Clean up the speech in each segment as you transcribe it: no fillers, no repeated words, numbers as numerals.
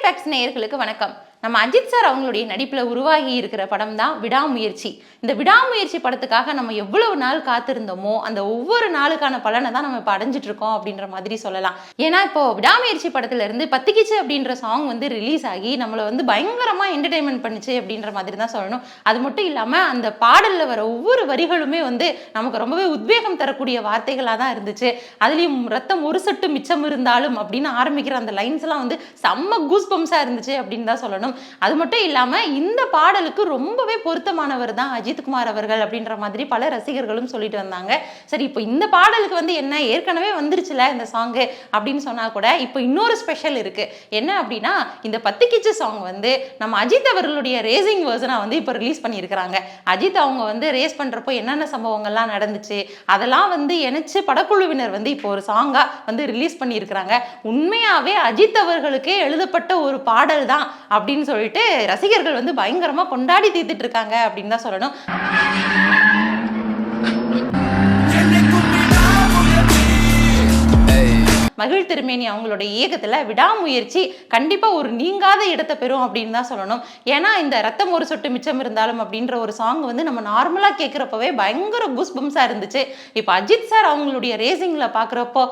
Facts நேயர்களுக்கு வணக்கம். நம்ம அஜித் சார் அவங்களுடைய நடிப்பில் உருவாகி இருக்கிற படம் தான் விடாமுயற்சி. இந்த விடாமுயற்சி படத்துக்காக நம்ம எவ்வளவு நாள் காத்திருந்தோமோ அந்த ஒவ்வொரு நாளுக்கான பலனை தான் நம்ம இப்போ அடைஞ்சிட்டு இருக்கோம் அப்படின்ற மாதிரி சொல்லலாம். ஏன்னா இப்போ விடாமுயற்சி படத்துல இருந்து பத்திக்கிச்சு அப்படின்ற சாங் வந்து ரிலீஸ் ஆகி நம்மளை வந்து பயங்கரமா என்டர்டைன்மெண்ட் பண்ணுச்சு அப்படின்ற மாதிரி தான் சொல்லணும். அது மட்டும் இல்லாம அந்த பாடல்ல வர ஒவ்வொரு வரிகளுமே வந்து நமக்கு ரொம்பவே உத்வேகம் தரக்கூடிய வார்த்தைகளாக தான் இருந்துச்சு. அதுலயும் ரத்தம் ஒரு சொட்டு மிச்சம் இருந்தாலும் அப்படின்னு ஆரம்பிக்கிற அந்த லைன்ஸ் எல்லாம் வந்து செம்ம கூஸ் பம்ஸா இருந்துச்சு அப்படின்னு தான் சொல்லணும். அது மட்டும் இல்லாம இந்த பாடலுக்கு ரொம்பவே பொருத்தமானவர் தான் அஜித்குமார் அவர்கள் அப்படின்ற மாதிரி பல ரசிகர்களும் சொல்லிட்டு வந்தாங்க. சரி, இப்போ இந்த பாடலுக்கு வந்து என்ன ஏற்கனவே வந்துருச்சுல இந்த சாங்கு அப்படின்னு சொன்னா கூட இப்போ இன்னொரு ஸ்பெஷல் இருக்கு. என்ன அப்படின்னா இந்த பத்திக்கிச்சு சாங் வந்து நம்ம அஜித் அவர்களுடைய ரேசிங் வெர்ஷனா வந்து இப்போ ரிலீஸ் பண்ணியிருக்கிறாங்க. அஜித் அவங்க வந்து ரேஸ் பண்றப்போ என்னென்ன சம்பவங்கள்லாம் நடந்துச்சு அதெல்லாம் வந்து இணைச்சு படக்குழுவினர் வந்து இப்போ ஒரு சாங்கா வந்து ரிலீஸ் பண்ணியிருக்கிறாங்க. உண்மையாவே அஜித் அவர்களுக்கே எழுதப்பட்ட ஒரு பாடல் தான் அப்படின்னு சொல்லிட்டு ரசிகர்கள் வந்து பயங்கரமா கொண்டாடி தீர்த்துட்டு இருக்காங்க அப்படின்னு தான் சொல்லணும். மகிழ் திருமேனி அவங்களோட இயக்கத்துல விடாமுயற்சி கண்டிப்பா ஒரு நீங்காத இடத்தை பெறும் அப்படின்னு தான் சொல்லணும். ஏன்னா இந்த ரத்தம் ஒரு சொட்டு மிச்சம் இருந்தாலும் அப்படின்ற ஒரு சாங் வந்து நம்ம நார்மலா கேட்கிறப்பவே பயங்கர கூஸ் பம்ஸா இருந்துச்சு. இப்போ அஜித் சார் அவங்களுடைய ரேசிங்ல பாக்குறப்போ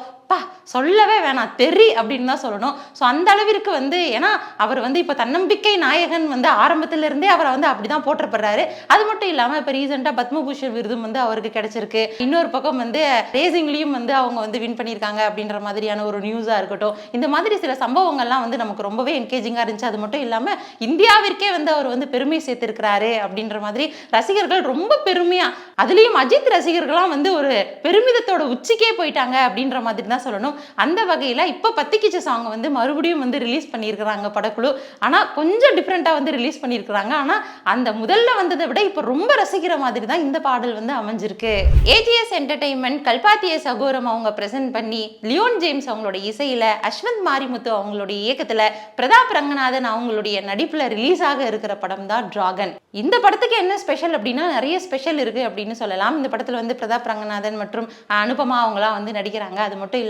சொல்லவே வேணாம் தெரி அப்படின்னு தான் சொல்லணும். ஸோ அந்த அளவிற்கு வந்து ஏன்னா அவர் வந்து இப்போ தன்னம்பிக்கை நாயகன் வந்து ஆரம்பத்துல இருந்தே அவரை வந்து அப்படிதான் போற்றப்படுறாரு. அது மட்டும் இல்லாம இப்போ ரீசெண்டா பத்மபூஷன் விருதும் வந்து அவருக்கு கிடைச்சிருக்கு. இன்னொரு பக்கம் வந்து ரேசிங்லயும் வந்து அவங்க வந்து வின் பண்ணியிருக்காங்க அப்படின்ற மாதிரியான ஒரு நியூஸா இருக்கட்டும். இந்த மாதிரி சில சம்பவங்கள்லாம் வந்து நமக்கு ரொம்பவே என்கேஜிங்கா இருந்துச்சு. அது மட்டும் இல்லாம இந்தியாவிற்கே வந்து அவர் வந்து பெருமை சேர்த்திருக்கிறாரு அப்படின்ற மாதிரி ரசிகர்கள் ரொம்ப பெருமையா, அதுலயும் அஜித் ரசிகர்கள்லாம் வந்து ஒரு பெருமிதத்தோட உச்சிக்கே போயிட்டாங்க அப்படின்ற மாதிரி தான் சொல்லணும். அந்த வகையில இப்ப பத்திக்கிச்சு சாங் வந்து மறுபடியும் வந்து ரிலீஸ் பண்ணியிருக்கிறாங்க படக்குழு. ஆனா கொஞ்சம் டிஃப்ரெண்டா வந்து ரிலீஸ் பண்ணியிருக்கிறாங்க. ஆனா அந்த முதல்ல வந்ததை விட இப்ப ரொம்ப ரசிக்கிற மாதிரி தான் இந்த பாடல் வந்து அமைஞ்சிருக்கு. ஏஜிஎஸ் என்டர்டைன்மெண்ட் கல்பாத்திய சகோரம் அவங்க பிரசன்ட் பண்ணி லியோன் ஜேம்ஸ் அவங்களோட இசையில அஸ்வந்த் மாரிமுத்து அவங்களுடைய இயக்கத்துல பிரதாப் ரங்கநாதன் அவங்களுடைய நடிப்புல ரிலீஸ் ஆக இருக்கிற படம் தான் டிராகன். இந்த படத்துக்கு என்ன ஸ்பெஷல் அப்படின்னா நிறைய ஸ்பெஷல் இருக்கு அப்படின்னு சொல்லலாம். இந்த படத்துல வந்து பிரதாப் ரங்கநாதன் மற்றும் அனுபமா அவங்களாம் வந்து நடிக்கிறாங்க. அது மட்டும் இல்லாம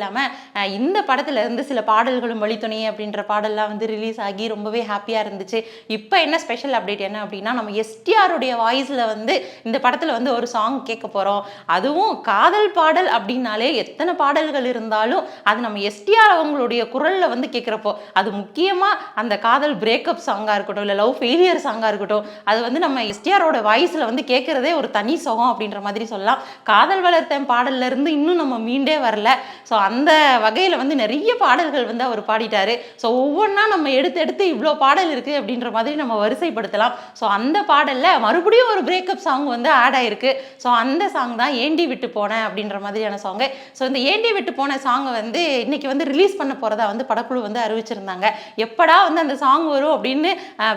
இந்த படத்துல இருந்து சில பாடல்களும் வழித்துணை அப்படின்ற பாடல்லாம் வந்து ரிலீஸ் ஆகி ரொம்பவே ஹாப்பியா இருந்துச்சு. இப்போ என்ன ஸ்பெஷல் அப்டேட் என்ன அப்படின்னா நம்ம எஸ்டிஆருடைய வாய்ஸ்ல வந்து இந்த படத்துல வந்து ஒரு சாங் கேட்க போறோம். அதுவும் காதல் பாடல் அப்படின்னாலே எத்தனை பாடல்கள் இருந்தாலும் அது நம்ம எஸ்டிஆர் அவங்களுடைய குரல்ல வந்து கேட்கிறப்போ அது முக்கியமா அந்த காதல் பிரேக்கப் சாங்கா இருக்கட்டும் இல்ல லவ் ஃபெயிலியர் சாங்கா இருக்கட்டும் அது வந்து நம்ம எஸ்டிஆரோட வாய்ஸ்ல வந்து கேட்கறதே ஒரு தனி சுகம் அப்படின்ற மாதிரி சொல்லலாம். காதல் வளர்த்தேன் பாடல்ல இருந்து இன்னும் நம்ம மீண்டே வரல. ஸோ அந்த வகையில வந்து நிறைய பாடல்கள் வந்து அவர் பாடிட்டாரு. ஸோ ஒவ்வொன்றா நம்ம எடுத்து இவ்வளோ பாடல் இருக்கு அப்படின்ற மாதிரி நம்ம வரிசைப்படுத்தலாம். ஸோ அந்த பாடல்ல மறுபடியும் ஒரு பிரேக்கப் சாங் வந்து ஆட் ஆயிருக்கு. ஸோ அந்த சாங் தான் ஏண்டி விட்டு போனேன் அப்படின்ற மாதிரியான சாங்கு. ஸோ இந்த ஏண்டி விட்டு போன சாங்கை வந்து இன்னைக்கு வந்து ரிலீஸ் பண்ண போறதா வந்து படக்குழு வந்து அறிவிச்சிருந்தாங்க. எப்படா வந்து அந்த சாங் வரும் அப்படின்னு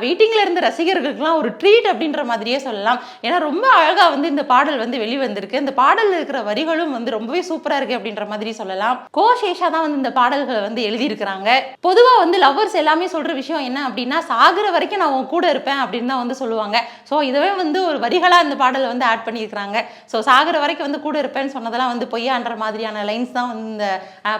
வெயிட்டிங்ல இருந்த ரசிகர்களுக்குலாம் ஒரு ட்ரீட் அப்படின்ற மாதிரியே சொல்லலாம். ஏன்னா ரொம்ப அழகா வந்து இந்த பாடல் வந்து வெளிவந்திருக்கு. இந்த பாடல் இருக்கிற வரிகளும் வந்து ரொம்பவே சூப்பரா இருக்கு அப்படின்ற மாதிரி சொல்லலாம். கோஷேஷா தான் வந்து இந்த பாடல்களை வந்து எழுதியிருக்கிறாங்க. பொதுவா வந்து லவ்வர்ஸ் எல்லாமே சொல்ற விஷயம் என்ன அப்படின்னா சாகுற வரைக்கும் நான் உன் கூட இருப்பேன் அப்படின்னு தான் வந்து சொல்லுவாங்க. ஸோ இதவே வந்து ஒரு வரிகளா இந்த பாடலை வந்து ஆட் பண்ணியிருக்கிறாங்க. ஸோ சாகுற வரைக்கும் வந்து கூட இருப்பேன்னு சொன்னதெல்லாம் வந்து பொய்யான்ற மாதிரியான லைன்ஸ் தான் வந்து இந்த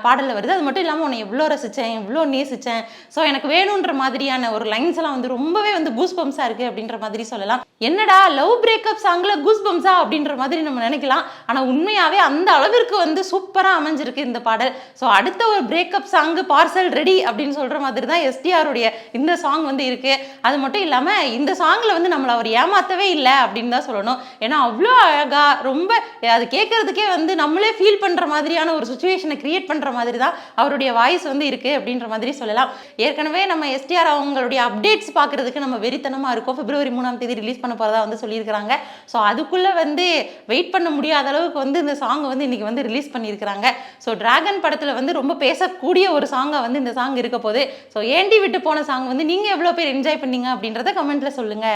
பாடலில் வருது. அது மட்டும் இல்லாமல் உன்னை எவ்வளோ ரசித்தேன் எவ்வளோ நேசித்தேன் ஸோ எனக்கு வேணுன்ற மாதிரியான ஒரு லைன்ஸ் எல்லாம் வந்து ரொம்பவே வந்து கூஸ் பம்ஸா இருக்கு அப்படின்ற மாதிரி சொல்லலாம். என்னடா லவ் பிரேக்கப் சாங்ல கூஸ் பம்ஸா அப்படின்ற மாதிரி நம்ம நினைக்கலாம். ஆனால் உண்மையாவே அந்த அளவிற்கு வந்து சூப்பராக அமைஞ்சிருக்கு இந்த பாடல். ஸோ அடுத்த ஒரு பிரேக்கப் சாங்கு பார்சல் ரெடி அப்படின்னு சொல்ற மாதிரி தான் எஸ்டிஆருடைய இந்த சாங் வந்து இருக்கு. அது மட்டும் இல்லாமல் இந்த சாங்ல வந்து நம்மளை அவர் ஏமாத்தவே இல்லை அப்படின்னு தான் சொல்லணும். ஏன்னா அவ்வளோ அழகா ரொம்ப அது கேட்கறதுக்கே வந்து நம்மளே ஃபீல் பண்ற மாதிரியான ஒரு சுச்சுவேஷனை கிரியேட் பண்ற மாதிரி தான் அவருடைய வாய்ஸ் வந்து இருக்கு அப்படின்ற மாதிரி சொல்லலாம். ஏற்கனவே நம்ம எஸ்டிஆர் அவங்களுடைய அப்டேட்ஸ் பார்க்கறதுக்கு நம்ம வெறித்தனமா இருக்கோம். பிப்ரவரி 3ஆம் தேதி ரிலீஸ் பண்ண போறதா வந்து சொல்லியிருக்கிறாங்க. ஸோ அதுக்குள்ள வந்து வெயிட் பண்ண முடியாத அளவுக்கு வந்து இந்த சாங் வந்து இன்னைக்கு வந்து ரிலீஸ் பண்ணியிருக்கிறாங்க. ஸோ டிராகன் படத்துல வந்து ரொம்ப பேசக்கூடிய ஒரு சாங்கா வந்து இந்த சாங் இருக்க போது. ஸோ ஏண்டி விட்டு போன சாங் வந்து நீங்க எவ்வளவு பேர் என்ஜாய் பண்ணீங்க அப்படின்றத கமெண்ட்ல சொல்லுங்க.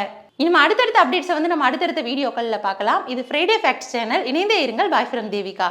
இனிமே அடுத்தடுத்த அப்டேட்ஸை வந்து நம்ம அடுத்தடுத்த வீடியோக்கள்ல பார்க்கலாம். இது ஃப்ரைடே ஃபேக்ட்ஸ் சேனல். இணைந்தே இருங்கள். Bye from Devika.